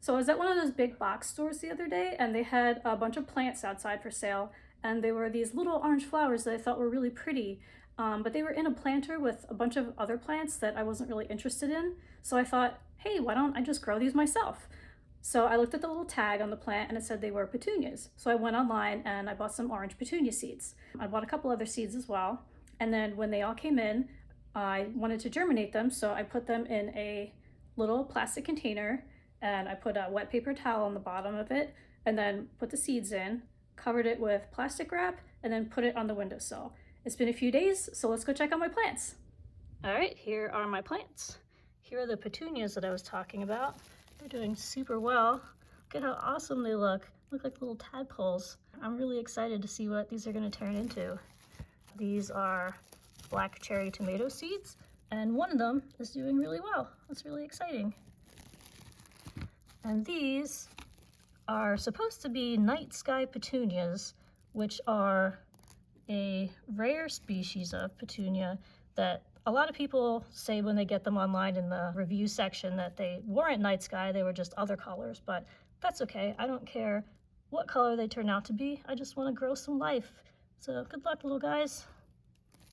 So I was at one of those big box stores the other day and they had a bunch of plants outside for sale. And they were these little orange flowers that I thought were really pretty. But they were in a planter with a bunch of other plants that I wasn't really interested in. So I thought, hey, why don't I just grow these myself? So I looked at the little tag on the plant and it said they were petunias. So I went online and I bought some orange petunia seeds. I bought a couple other seeds as well. And then when they all came in, I wanted to germinate them. So I put them in a little plastic container and I put a wet paper towel on the bottom of it and then put the seeds in, covered it with plastic wrap, and then put it on the windowsill. It's been a few days, so let's go check out my plants. All right, here are my plants. Here are the petunias that I was talking about. They're doing super well. Look at how awesome they look. Look like little tadpoles. I'm really excited to see what these are gonna turn into. These are black cherry tomato seeds, and one of them is doing really well. That's really exciting. And these are supposed to be night sky petunias, which are a rare species of petunia that a lot of people say when they get them online in the review section that they weren't night sky, they were just other colors, but that's okay. I don't care what color they turn out to be. I just want to grow some life. So good luck, little guys.